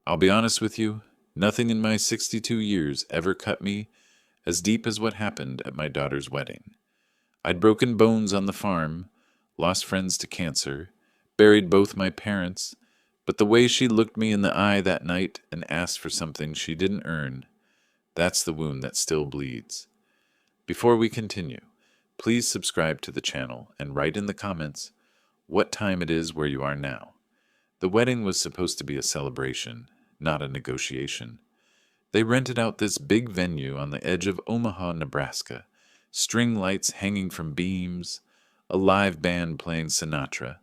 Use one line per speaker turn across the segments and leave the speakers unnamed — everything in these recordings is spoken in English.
I'll be honest with you, nothing in my 62 years ever cut me as deep as what happened at my daughter's wedding. I'd broken bones on the farm, lost friends to cancer, buried both my parents, but the way she looked me in the eye that night and asked for something she didn't earn, that's the wound that still bleeds. Before we continue, please subscribe to the channel and write in the comments what time it is where you are now. The wedding was supposed to be a celebration, not a negotiation. They rented out this big venue on the edge of Omaha, Nebraska, string lights hanging from beams, a live band playing Sinatra,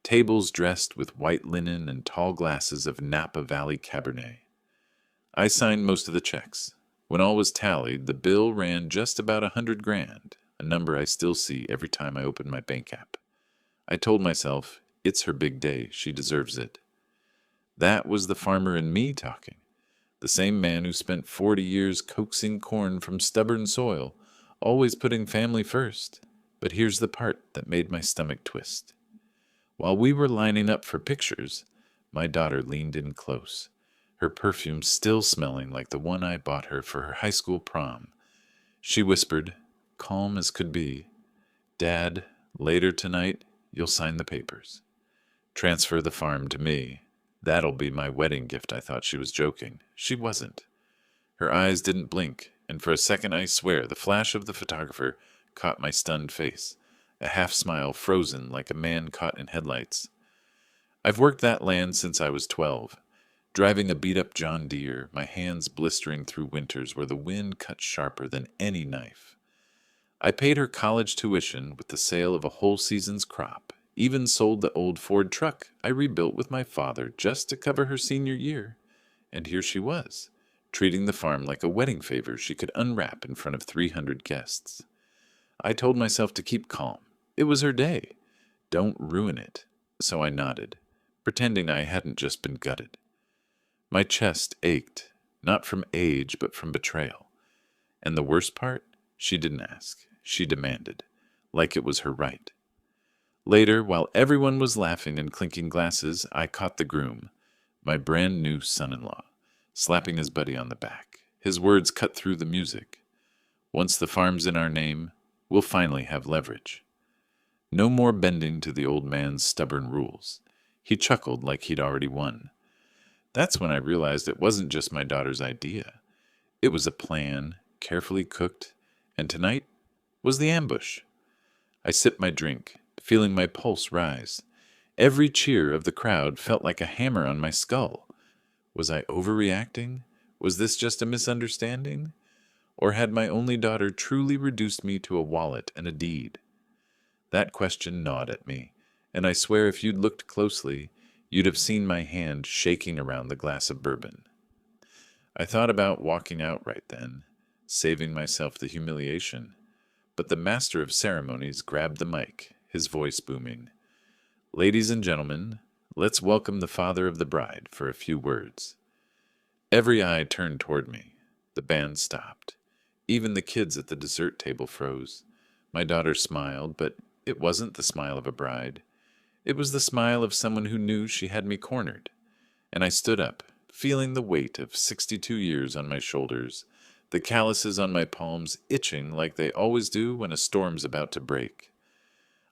tables dressed with white linen and tall glasses of Napa Valley Cabernet. I signed most of the checks. When all was tallied, the bill ran just about $100,000, a number I still see every time I open my bank app. I told myself, it's her big day, she deserves it. That was the farmer in me talking, the same man who spent 40 years coaxing corn from stubborn soil, always putting family first. But here's the part that made my stomach twist. While we were lining up for pictures, my daughter leaned in close, her perfume still smelling like the one I bought her for her high school prom. She whispered, calm as could be, "Dad, later tonight, you'll sign the papers. Transfer the farm to me. That'll be my wedding gift." I thought she was joking. She wasn't. Her eyes didn't blink, and for a second I swear the flash of the photographer caught my stunned face, a half-smile frozen like a man caught in headlights. I've worked that land since I was 12, driving a beat-up John Deere, my hands blistering through winters where the wind cut sharper than any knife. I paid her college tuition with the sale of a whole season's crop, even sold the old Ford truck I rebuilt with my father just to cover her senior year. And here she was, treating the farm like a wedding favor she could unwrap in front of 300 guests. I told myself to keep calm. It was her day. Don't ruin it. So I nodded, pretending I hadn't just been gutted. My chest ached, not from age, but from betrayal. And the worst part? She didn't ask. She demanded, like it was her right. Later, while everyone was laughing and clinking glasses, I caught the groom, my brand new son-in-law, slapping his buddy on the back. His words cut through the music. Once the farm's in our name, we'll finally have leverage. No more bending to the old man's stubborn rules. He chuckled like he'd already won. That's when I realized it wasn't just my daughter's idea. It was a plan, carefully cooked, and tonight was the ambush. I sipped my drink, feeling my pulse rise. Every cheer of the crowd felt like a hammer on my skull. Was I overreacting? Was this just a misunderstanding? Or had my only daughter truly reduced me to a wallet and a deed? That question gnawed at me, and I swear if you'd looked closely, you'd have seen my hand shaking around the glass of bourbon. I thought about walking out right then, saving myself the humiliation, but the master of ceremonies grabbed the mic, his voice booming. "Ladies and gentlemen, let's welcome the father of the bride for a few words." Every eye turned toward me. The band stopped. Even the kids at the dessert table froze. My daughter smiled, but it wasn't the smile of a bride. It was the smile of someone who knew she had me cornered. And I stood up, feeling the weight of 62 years on my shoulders, the calluses on my palms itching like they always do when a storm's about to break.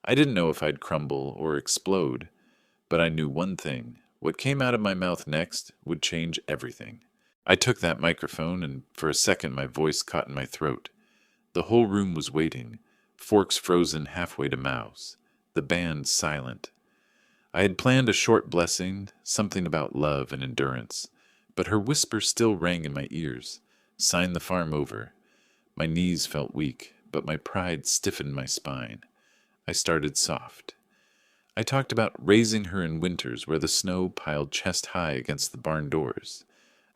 I didn't know if I'd crumble or explode, but I knew one thing. What came out of my mouth next would change everything. I took that microphone, and for a second my voice caught in my throat. The whole room was waiting, forks frozen halfway to mouths, the band silent. I had planned a short blessing, something about love and endurance, but her whisper still rang in my ears. Sign the farm over. My knees felt weak, but my pride stiffened my spine. I started soft. I talked about raising her in winters where the snow piled chest high against the barn doors,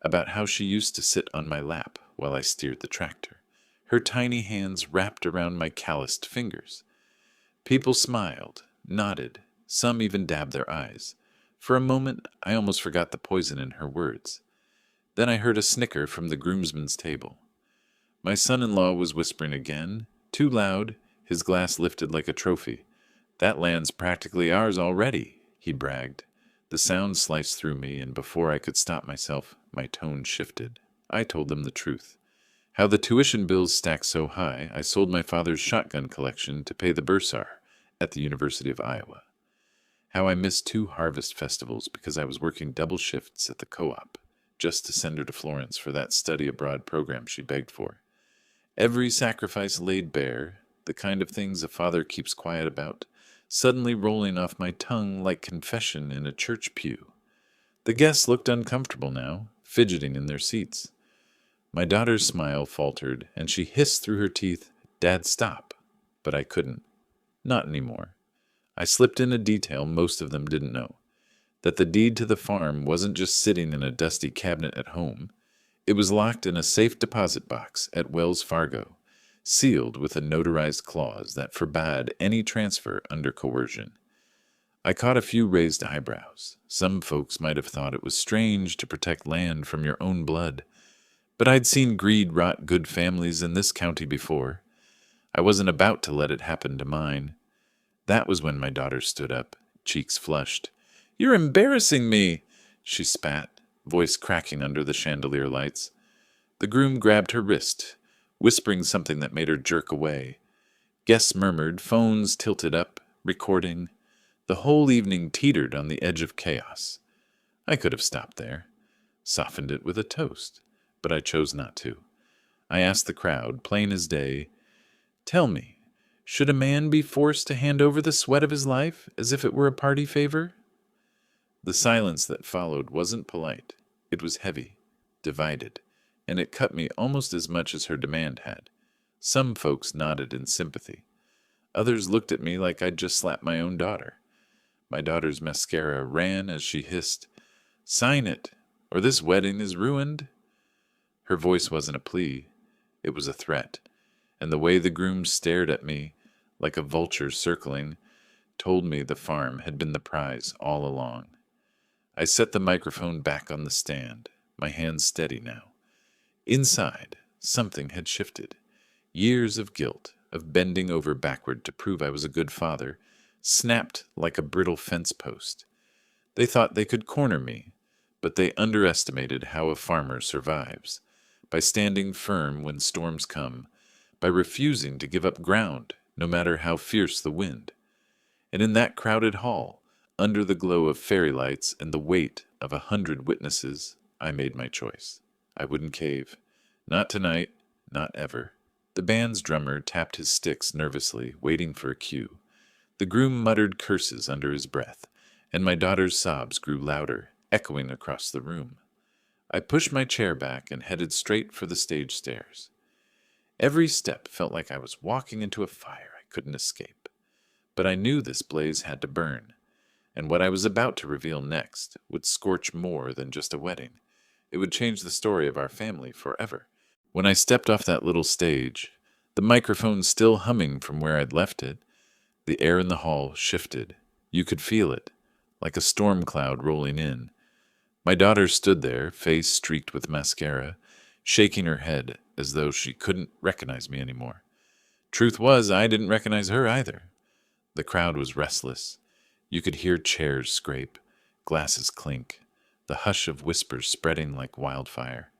about how she used to sit on my lap while I steered the tractor, her tiny hands wrapped around my calloused fingers. People smiled, nodded, some even dabbed their eyes. For a moment, I almost forgot the poison in her words. Then I heard a snicker from the groomsmen's table. My son-in-law was whispering again, too loud, his glass lifted like a trophy. "That land's practically ours already," he bragged. The sound sliced through me, and before I could stop myself, my tone shifted. I told them the truth. How the tuition bills stacked so high, I sold my father's shotgun collection to pay the bursar at the University of Iowa. How I missed 2 harvest festivals because I was working double shifts at the co-op, just to send her to Florence for that study abroad program she begged for. Every sacrifice laid bare, the kind of things a father keeps quiet about, suddenly rolling off my tongue like confession in a church pew. The guests looked uncomfortable now, fidgeting in their seats. My daughter's smile faltered, and she hissed through her teeth, "Dad, stop." But I couldn't. Not anymore. I slipped in a detail most of them didn't know. That the deed to the farm wasn't just sitting in a dusty cabinet at home. It was locked in a safe deposit box at Wells Fargo, sealed with a notarized clause that forbade any transfer under coercion. I caught a few raised eyebrows. Some folks might have thought it was strange to protect land from your own blood. But I'd seen greed rot good families in this county before. I wasn't about to let it happen to mine. That was when my daughter stood up, cheeks flushed. "You're embarrassing me," she spat, voice cracking under the chandelier lights. The groom grabbed her wrist, whispering something that made her jerk away. Guests murmured, phones tilted up, recording. The whole evening teetered on the edge of chaos. I could have stopped there, softened it with a toast, but I chose not to. I asked the crowd, plain as day, "Tell me, should a man be forced to hand over the sweat of his life as if it were a party favor?" The silence that followed wasn't polite. It was heavy, divided, and it cut me almost as much as her demand had. Some folks nodded in sympathy. Others looked at me like I'd just slapped my own daughter. My daughter's mascara ran as she hissed, "Sign it, or this wedding is ruined." Her voice wasn't a plea. It was a threat, and the way the groom stared at me, like a vulture circling, told me the farm had been the prize all along. I set the microphone back on the stand, my hands steady now. Inside, something had shifted. Years of guilt, of bending over backward to prove I was a good father, snapped like a brittle fence post. They thought they could corner me, but they underestimated how a farmer survives, by standing firm when storms come, by refusing to give up ground, no matter how fierce the wind. And in that crowded hall, under the glow of fairy lights and the weight of 100 witnesses, I made my choice. I wouldn't cave. Not tonight, not ever. The band's drummer tapped his sticks nervously, waiting for a cue. The groom muttered curses under his breath, and my daughter's sobs grew louder, echoing across the room. I pushed my chair back and headed straight for the stage stairs. Every step felt like I was walking into a fire I couldn't escape. But I knew this blaze had to burn, and what I was about to reveal next would scorch more than just a wedding. It would change the story of our family forever. When I stepped off that little stage, the microphone still humming from where I'd left it, the air in the hall shifted. You could feel it, like a storm cloud rolling in. My daughter stood there, face streaked with mascara, shaking her head as though she couldn't recognize me anymore. Truth was, I didn't recognize her either. The crowd was restless. You could hear chairs scrape, glasses clink, the hush of whispers spreading like wildfire.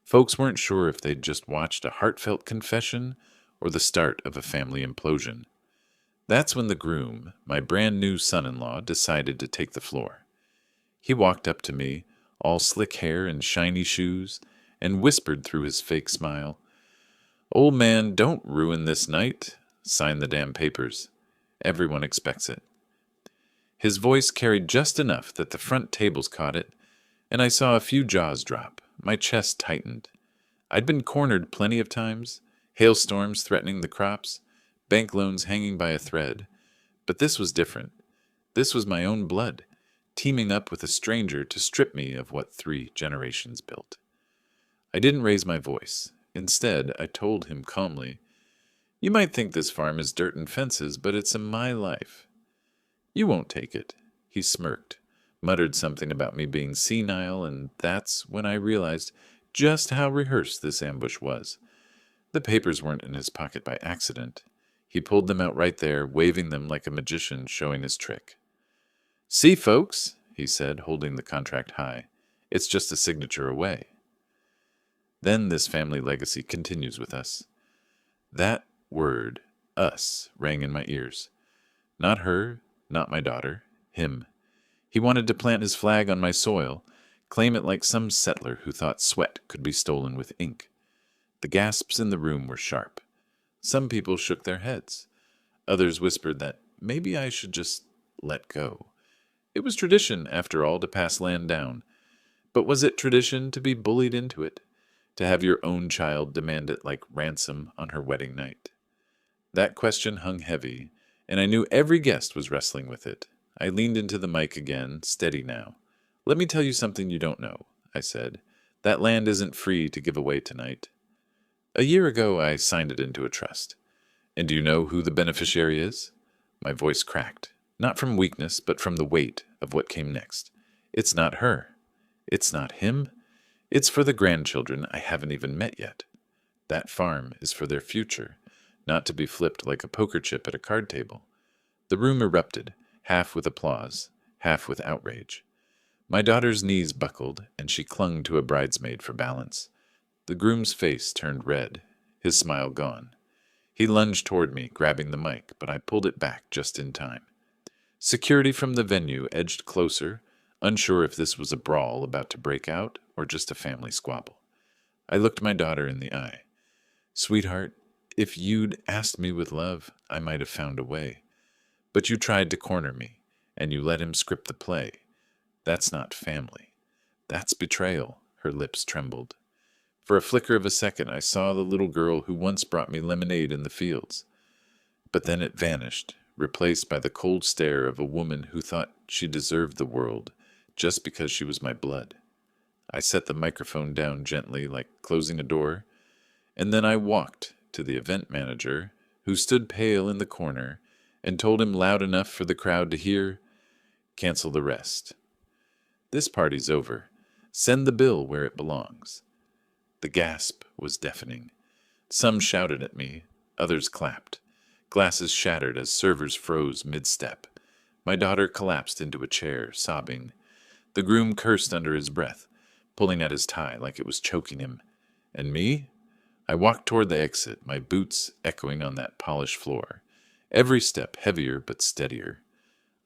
Folks weren't sure if they'd just watched a heartfelt confession or the start of a family implosion. That's when the groom, my brand new son-in-law, decided to take the floor. He walked up to me, all slick hair and shiny shoes, and whispered through his fake smile, "Old man, don't ruin this night. Sign the damn papers. Everyone expects it." His voice carried just enough that the front tables caught it, and I saw a few jaws drop. My chest tightened. I'd been cornered plenty of times, hailstorms threatening the crops, bank loans hanging by a thread. But this was different. This was my own blood, teaming up with a stranger to strip me of what 3 generations built. I didn't raise my voice. Instead, I told him calmly, "You might think this farm is dirt and fences, but it's my life." "You won't take it." He smirked, muttered something about me being senile, and that's when I realized just how rehearsed this ambush was. The papers weren't in his pocket by accident. He pulled them out right there, waving them like a magician showing his trick. "See, folks," he said, holding the contract high. It's just a signature away. Then this family legacy continues with us. That word, us, rang in my ears. Not her, not my daughter, him. He wanted to plant his flag on my soil, claim it like some settler who thought sweat could be stolen with ink. The gasps in the room were sharp. Some people shook their heads. Others whispered that maybe I should just let go. It was tradition, after all, to pass land down. But was it tradition to be bullied into it? To have your own child demand it like ransom on her wedding night? That question hung heavy, and I knew every guest was wrestling with it. I leaned into the mic again, steady now. Let me tell you something you don't know, I said. That land isn't free to give away tonight. A year ago, I signed it into a trust. And do you know who the beneficiary is? My voice cracked, not from weakness, but from the weight of what came next. It's not her. It's not him. It's for the grandchildren I haven't even met yet. That farm is for their future, not to be flipped like a poker chip at a card table. The room erupted, half with applause, half with outrage. My daughter's knees buckled, and she clung to a bridesmaid for balance. The groom's face turned red, his smile gone. He lunged toward me, grabbing the mic, but I pulled it back just in time. Security from the venue edged closer, unsure if this was a brawl about to break out or just a family squabble. I looked my daughter in the eye. Sweetheart, if you'd asked me with love, I might have found a way. But you tried to corner me, and you let him script the play. That's not family. That's betrayal, her lips trembled. For a flicker of a second, I saw the little girl who once brought me lemonade in the fields. But then it vanished, replaced by the cold stare of a woman who thought she deserved the world just because she was my blood. I set the microphone down gently, like closing a door, and then I walked to the event manager, who stood pale in the corner, and told him loud enough for the crowd to hear, "Cancel the rest. This party's over. Send the bill where it belongs." The gasp was deafening. Some shouted at me, others clapped. Glasses shattered as servers froze mid-step. My daughter collapsed into a chair, sobbing. The groom cursed under his breath, pulling at his tie like it was choking him. And me? I walked toward the exit, my boots echoing on that polished floor, every step heavier but steadier.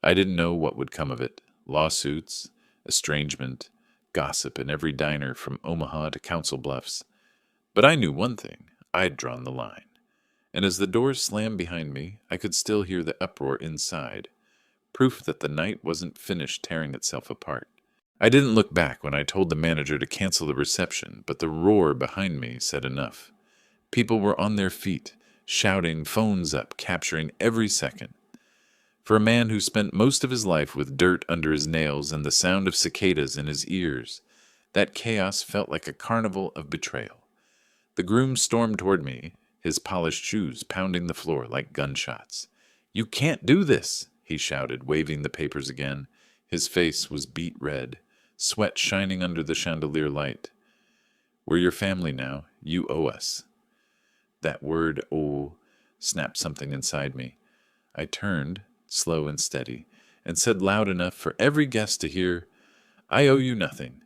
I didn't know what would come of it. Lawsuits, estrangement, gossip in every diner from Omaha to Council Bluffs. But I knew one thing. I'd drawn the line. And as the doors slammed behind me, I could still hear the uproar inside, proof that the night wasn't finished tearing itself apart. I didn't look back when I told the manager to cancel the reception, but the roar behind me said enough. People were on their feet, shouting, phones up, capturing every second. For a man who spent most of his life with dirt under his nails and the sound of cicadas in his ears, that chaos felt like a carnival of betrayal. The groom stormed toward me, his polished shoes pounding the floor like gunshots. "You can't do this," he shouted, waving the papers again. His face was beet red, sweat shining under the chandelier light. "We're your family now. You owe us." That word, "owe," snapped something inside me. I turned, slow and steady, and said loud enough for every guest to hear, "I owe you nothing.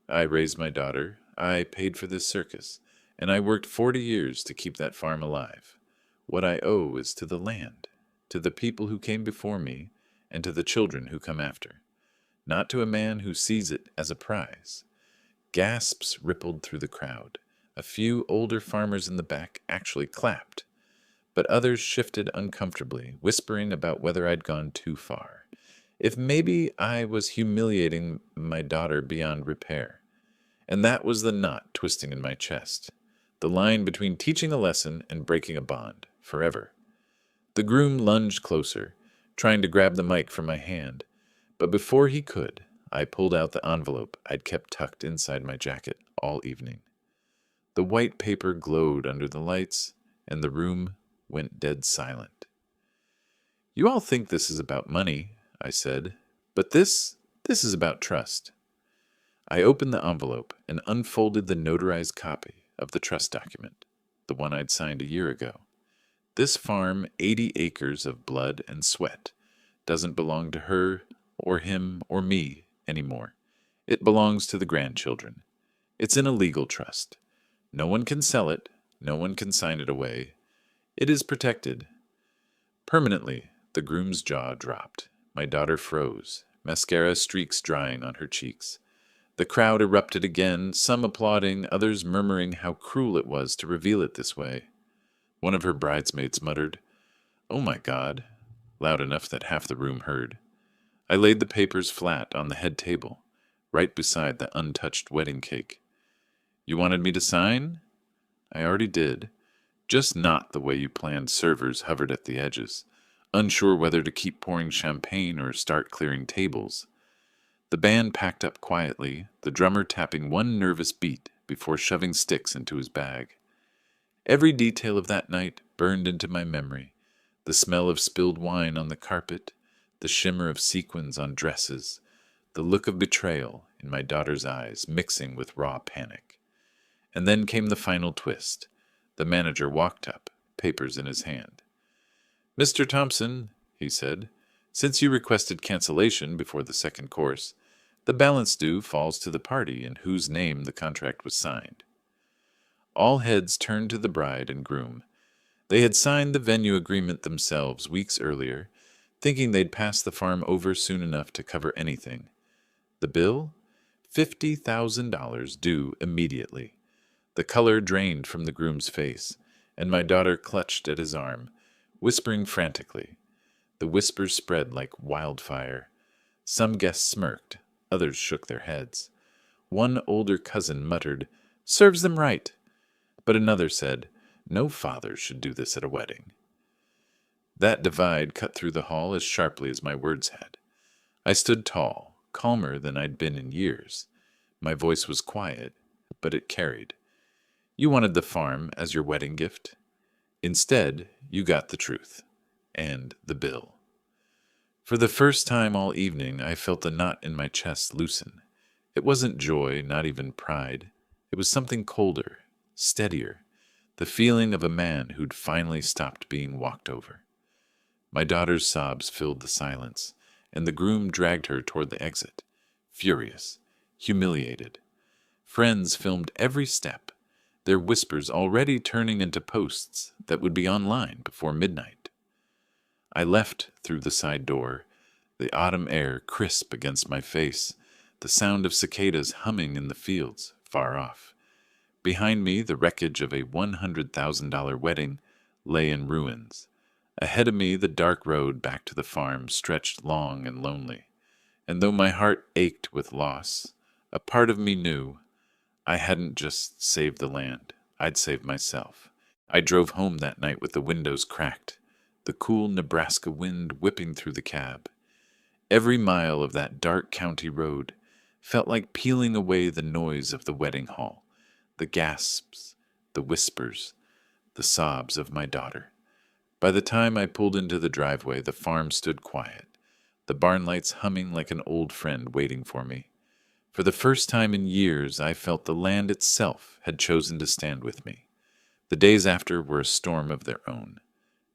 I raised my daughter, I paid for this circus, and I worked 40 years to keep that farm alive. What I owe is to the land, to the people who came before me, and to the children who come after. Not to a man who sees it as a prize." Gasps rippled through the crowd. A few older farmers in the back actually clapped, but others shifted uncomfortably, whispering about whether I'd gone too far. If maybe I was humiliating my daughter beyond repair. And that was the knot twisting in my chest. The line between teaching a lesson and breaking a bond, forever. The groom lunged closer, trying to grab the mic from my hand, but before he could, I pulled out the envelope I'd kept tucked inside my jacket all evening. The white paper glowed under the lights, and the room went dead silent. "You all think this is about money," I said, "but this is about trust." I opened the envelope and unfolded the notarized copy of the trust document, the one I'd signed a year ago. This farm, 80 acres of blood and sweat, doesn't belong to her or him or me. anymore. It belongs to the grandchildren. It's in a legal trust. No one can sell it. No one can sign it away. It is protected. Permanently, the groom's jaw dropped. My daughter froze, mascara streaks drying on her cheeks. The crowd erupted again, some applauding, others murmuring how cruel it was to reveal it this way. One of her bridesmaids muttered, "Oh my God," loud enough that half the room heard. I laid the papers flat on the head table, right beside the untouched wedding cake. "You wanted me to sign?" "I already did. Just not the way you planned." Servers hovered at the edges, unsure whether to keep pouring champagne or start clearing tables. The band packed up quietly, the drummer tapping one nervous beat before shoving sticks into his bag. Every detail of that night burned into my memory. The smell of spilled wine on the carpet, the shimmer of sequins on dresses, the look of betrayal in my daughter's eyes mixing with raw panic. And then came the final twist. The manager walked up, papers in his hand. "Mr. Thompson," he said, "since you requested cancellation before the second course, the balance due falls to the party in whose name the contract was signed." All heads turned to the bride and groom. They had signed the venue agreement themselves weeks earlier, thinking they'd pass the farm over soon enough to cover anything. The bill? $50,000 due immediately. The color drained from the groom's face, and my daughter clutched at his arm, whispering frantically. The whispers spread like wildfire. Some guests smirked, others shook their heads. One older cousin muttered, "Serves them right." But another said, "No father should do this at a wedding." That divide cut through the hall as sharply as my words had. I stood tall, calmer than I'd been in years. My voice was quiet, but it carried. You wanted the farm as your wedding gift. Instead, you got the truth. And the bill. For the first time all evening, I felt the knot in my chest loosen. It wasn't joy, not even pride. It was something colder, steadier, the feeling of a man who'd finally stopped being walked over. My daughter's sobs filled the silence, and the groom dragged her toward the exit, furious, humiliated. Friends filmed every step, their whispers already turning into posts that would be online before midnight. I left through the side door, the autumn air crisp against my face, the sound of cicadas humming in the fields far off. Behind me, the wreckage of a $100,000 wedding lay in ruins. Ahead of me, the dark road back to the farm stretched long and lonely. And though my heart ached with loss, a part of me knew I hadn't just saved the land, I'd saved myself. I drove home that night with the windows cracked, the cool Nebraska wind whipping through the cab. Every mile of that dark county road felt like peeling away the noise of the wedding hall, the gasps, the whispers, the sobs of my daughter. By the time I pulled into the driveway, the farm stood quiet, the barn lights humming like an old friend waiting for me. For the first time in years, I felt the land itself had chosen to stand with me. The days after were a storm of their own.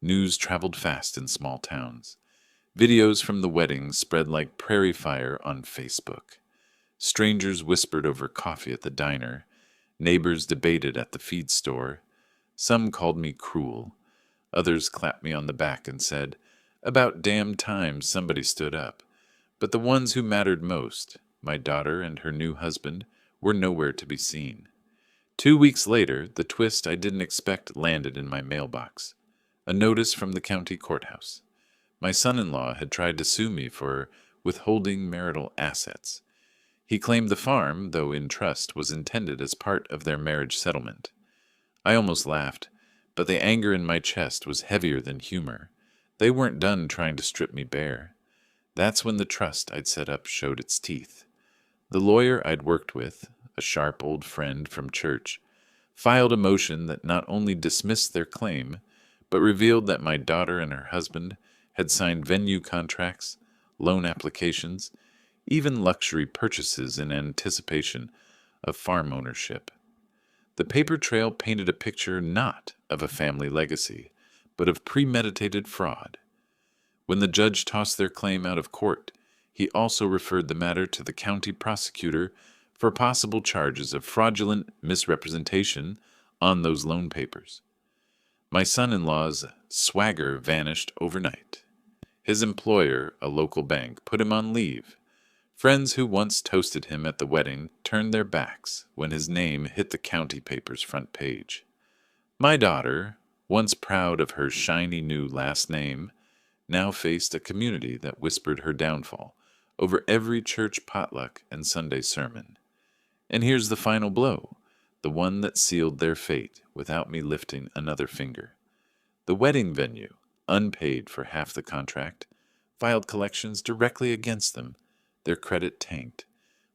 News traveled fast in small towns. Videos from the wedding spread like prairie fire on Facebook. Strangers whispered over coffee at the diner. Neighbors debated at the feed store. Some called me cruel. Others clapped me on the back and said, "About damn time somebody stood up." But the ones who mattered most, my daughter and her new husband, were nowhere to be seen. 2 weeks later, the twist I didn't expect landed in my mailbox. A notice from the county courthouse. My son-in-law had tried to sue me for withholding marital assets. He claimed the farm, though in trust, was intended as part of their marriage settlement. I almost laughed, but the anger in my chest was heavier than humor. They weren't done trying to strip me bare. That's when the trust I'd set up showed its teeth. The lawyer I'd worked with, a sharp old friend from church, filed a motion that not only dismissed their claim, but revealed that my daughter and her husband had signed venue contracts, loan applications, even luxury purchases in anticipation of farm ownership. The paper trail painted a picture not of a family legacy, but of premeditated fraud. When the judge tossed their claim out of court, He also referred the matter to the county prosecutor for possible charges of fraudulent misrepresentation on those loan papers. My son-in-law's swagger vanished overnight. His employer, a local bank, put him on leave. Friends who once toasted him at the wedding turned their backs when his name hit the county paper's front page. My daughter, once proud of her shiny new last name, now faced a community that whispered her downfall over every church potluck and Sunday sermon. And here's the final blow, the one that sealed their fate without me lifting another finger. The wedding venue, unpaid for half the contract, filed collections directly against them. Their credit tanked.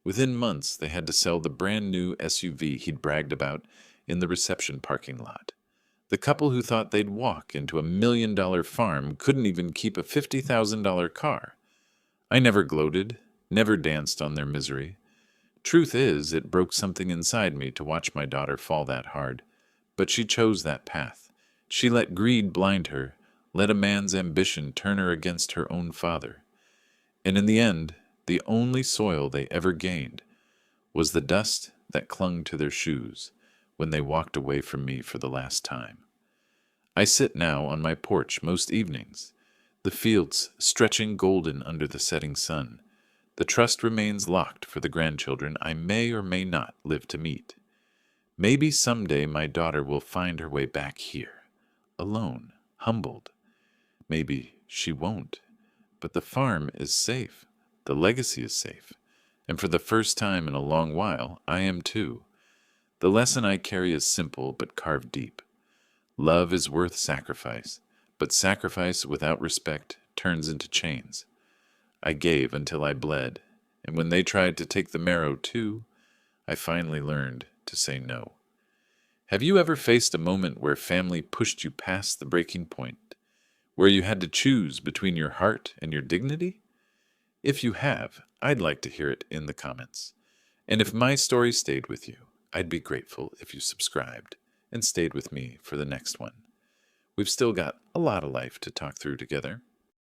Within months, they had to sell the brand new SUV he'd bragged about in the reception parking lot. The couple who thought they'd walk into $1 million farm couldn't even keep a $50,000 car. I never gloated, never danced on their misery. Truth is, it broke something inside me to watch my daughter fall that hard. But she chose that path. She let greed blind her, let a man's ambition turn her against her own father. And in the end, the only soil they ever gained was the dust that clung to their shoes when they walked away from me for the last time. I sit now on my porch most evenings, the fields stretching golden under the setting sun. The trust remains locked for the grandchildren I may or may not live to meet. Maybe someday my daughter will find her way back here, alone, humbled. Maybe she won't, but the farm is safe. The legacy is safe. And for the first time in a long while, I am too. The lesson I carry is simple but carved deep. Love is worth sacrifice, but sacrifice without respect turns into chains. I gave until I bled, and when they tried to take the marrow too, I finally learned to say no. Have you ever faced a moment where family pushed you past the breaking point, where you had to choose between your heart and your dignity? If you have, I'd like to hear it in the comments. And if my story stayed with you, I'd be grateful if you subscribed and stayed with me for the next one. We've still got a lot of life to talk through together.